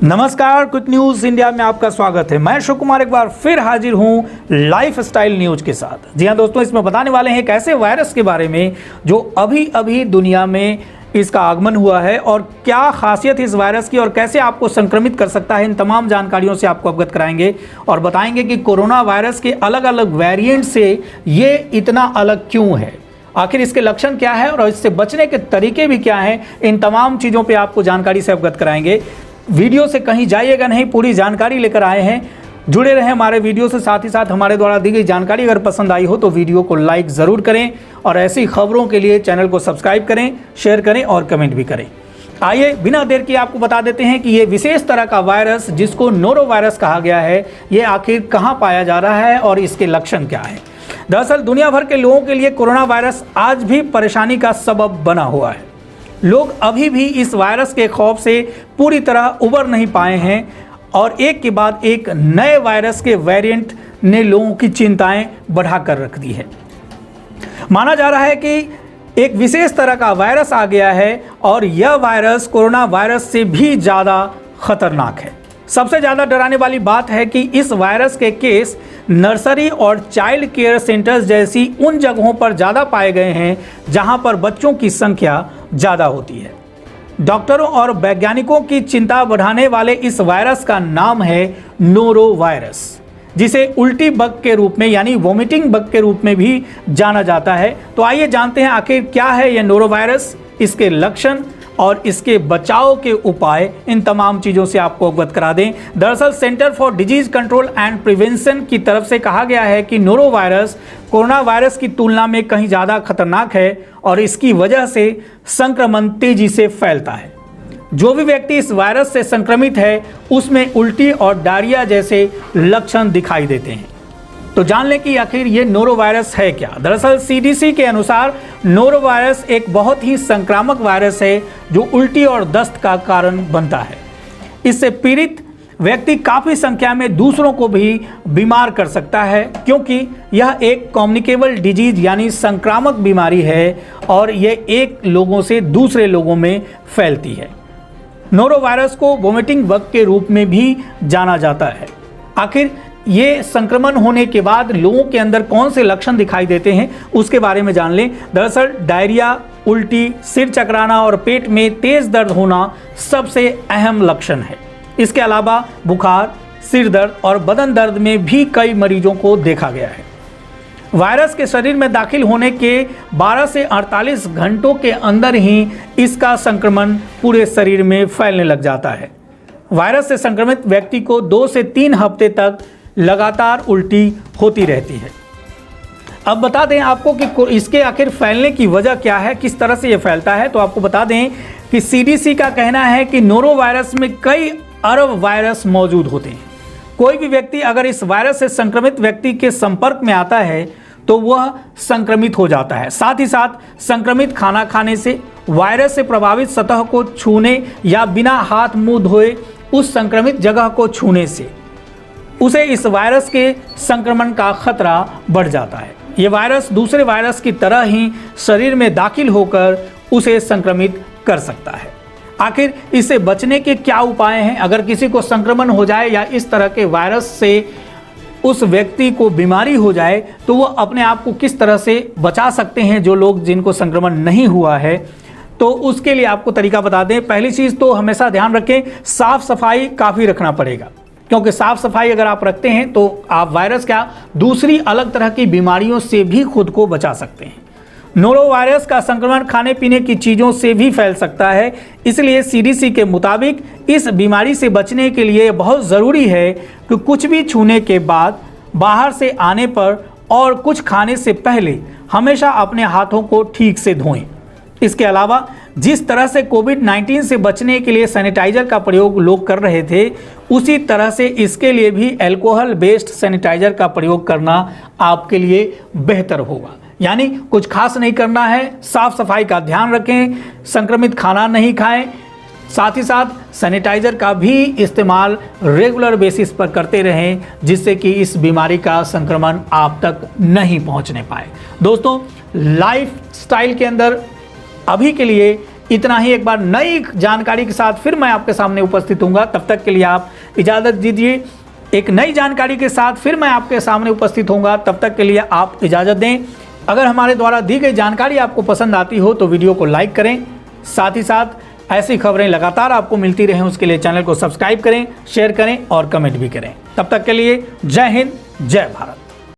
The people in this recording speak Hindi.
नमस्कार, क्विक न्यूज इंडिया में आपका स्वागत है। मैं अशोक कुमार एक बार फिर हाजिर हूं लाइफ स्टाइल न्यूज के साथ। जी हां दोस्तों, इसमें बताने वाले हैं एक ऐसे वायरस के बारे में जो अभी अभी दुनिया में इसका आगमन हुआ है और क्या खासियत इस वायरस की और कैसे आपको संक्रमित कर सकता है। इन तमाम जानकारियों से आपको अवगत कराएंगे और बताएंगे कि कोरोना वायरस के अलग अलग वेरिएंट से ये इतना अलग क्यों है, आखिर इसके लक्षण क्या है और इससे बचने के तरीके भी क्या हैं। इन तमाम चीज़ों पे आपको जानकारी से अवगत कराएंगे। वीडियो से कहीं जाइएगा नहीं, पूरी जानकारी लेकर आए हैं। जुड़े रहें हमारे वीडियो से। साथ ही साथ हमारे द्वारा दी गई जानकारी अगर पसंद आई हो तो वीडियो को लाइक ज़रूर करें और ऐसी खबरों के लिए चैनल को सब्सक्राइब करें, शेयर करें और कमेंट भी करें। आइए बिना देर किए आपको बता देते हैं कि ये विशेष तरह का वायरस जिसको नोरो वायरस कहा गया है, ये आखिर कहाँ पाया जा रहा है और इसके लक्षण क्या है। दरअसल दुनिया भर के लोगों के लिए कोरोना वायरस आज भी परेशानी का सबब बना हुआ है। लोग अभी भी इस वायरस के खौफ से पूरी तरह उबर नहीं पाए हैं और एक के बाद एक नए वायरस के वेरिएंट ने लोगों की चिंताएं बढ़ाकर रख दी है। माना जा रहा है कि एक विशेष तरह का वायरस आ गया है और यह वायरस कोरोना वायरस से भी ज़्यादा खतरनाक है। सबसे ज़्यादा डराने वाली बात है कि इस वायरस के केस नर्सरी और चाइल्ड केयर सेंटर्स जैसी उन जगहों पर ज़्यादा पाए गए हैं जहां पर बच्चों की संख्या ज़्यादा होती है। डॉक्टरों और वैज्ञानिकों की चिंता बढ़ाने वाले इस वायरस का नाम है नोरो वायरस, जिसे उल्टी बग के रूप में यानी वोमिटिंग बग के रूप में भी जाना जाता है। तो आइए जानते हैं आखिर क्या है यह नोरो वायरस, इसके लक्षण और इसके बचाव के उपाय। इन तमाम चीज़ों से आपको अवगत करा दें। दरअसल centre for disease control and prevention की तरफ से कहा गया है कि नोरो वायरस कोरोना वायरस की तुलना में कहीं ज़्यादा खतरनाक है और इसकी वजह से संक्रमण तेजी से फैलता है। जो भी व्यक्ति इस वायरस से संक्रमित है उसमें उल्टी और डायरिया जैसे लक्षण दिखाई देते हैं। तो जान लें कि आखिर ये नोरो वायरस है क्या। दरअसल सीडीसी के अनुसार नोरो वायरस एक बहुत ही संक्रामक वायरस है जो उल्टी और दस्त का कारण बनता है। इससे पीड़ित व्यक्ति काफ़ी संख्या में दूसरों को भी बीमार कर सकता है, क्योंकि यह एक कम्युनिकेबल डिजीज यानी संक्रामक बीमारी है और यह एक लोगों से दूसरे लोगों में फैलती है। नोरो वायरस को वोमिटिंग बग के रूप में भी जाना जाता है। आखिर ये संक्रमण होने के बाद लोगों के अंदर कौन से लक्षण दिखाई देते हैं उसके बारे में जान लें। दरअसल डायरिया, उल्टी, सिर चकराना और पेट में तेज दर्द होना सबसे अहम लक्षण है। इसके अलावा बुखार, सिर दर्द और बदन दर्द में भी कई मरीजों को देखा गया है। वायरस के शरीर में दाखिल होने के 12 से 48 घंटों के अंदर ही इसका संक्रमण पूरे शरीर में फैलने लग जाता है। वायरस से संक्रमित व्यक्ति को 2 से 3 हफ्ते तक लगातार उल्टी होती रहती है। अब बता दें आपको कि इसके आखिर फैलने की वजह क्या है, किस तरह से ये फैलता है। तो आपको बता दें कि सीडीसी का कहना है कि नोरो वायरस में कई अरब वायरस मौजूद होते हैं। कोई भी व्यक्ति अगर इस वायरस से संक्रमित व्यक्ति के संपर्क में आता है तो वह संक्रमित हो जाता है। साथ ही साथ संक्रमित खाना खाने से, वायरस से प्रभावित सतह को छूने या बिना हाथ मुंह धोए उस संक्रमित जगह को छूने से उसे इस वायरस के संक्रमण का खतरा बढ़ जाता है। ये वायरस दूसरे वायरस की तरह ही शरीर में दाखिल होकर उसे संक्रमित कर सकता है। आखिर इससे बचने के क्या उपाय हैं? अगर किसी को संक्रमण हो जाए या इस तरह के वायरस से उस व्यक्ति को बीमारी हो जाए तो वह अपने आप को किस तरह से बचा सकते हैं, जो लोग जिनको संक्रमण नहीं हुआ है, तो उसके लिए आपको तरीका बता दें। पहली चीज़ तो हमेशा ध्यान रखें, साफ सफाई काफ़ी रखना पड़ेगा, क्योंकि साफ सफाई अगर आप रखते हैं तो आप वायरस क्या दूसरी अलग तरह की बीमारियों से भी खुद को बचा सकते हैं। नोरो वायरस का संक्रमण खाने पीने की चीज़ों से भी फैल सकता है, इसलिए सीडीसी के मुताबिक इस बीमारी से बचने के लिए बहुत ज़रूरी है कि कुछ भी छूने के बाद, बाहर से आने पर और कुछ खाने से पहले हमेशा अपने हाथों को ठीक से धोएं। इसके अलावा जिस तरह से कोविड-19 से बचने के लिए सैनिटाइज़र का प्रयोग लोग कर रहे थे, उसी तरह से इसके लिए भी अल्कोहल बेस्ड सैनिटाइज़र का प्रयोग करना आपके लिए बेहतर होगा। यानी कुछ खास नहीं करना है, साफ सफाई का ध्यान रखें, संक्रमित खाना नहीं खाएं, साथ ही साथ सैनिटाइज़र का भी इस्तेमाल रेगुलर बेसिस पर करते रहें, जिससे कि इस बीमारी का संक्रमण आप तक नहीं पहुंचने पाए। दोस्तों, लाइफ स्टाइल के अंदर अभी के लिए इतना ही। एक बार नई जानकारी के साथ फिर मैं आपके सामने उपस्थित हूँगा, तब तक के लिए आप इजाज़त दीजिए। एक नई जानकारी के साथ फिर मैं आपके सामने उपस्थित होऊंगा, तब तक के लिए आप इजाज़त दें। अगर हमारे द्वारा दी गई जानकारी आपको पसंद आती हो तो वीडियो को लाइक करें, साथ ही साथ ऐसी खबरें लगातार आपको मिलती रहें उसके लिए चैनल को सब्सक्राइब करें, शेयर करें और कमेंट भी करें। तब तक के लिए जय हिंद, जय भारत।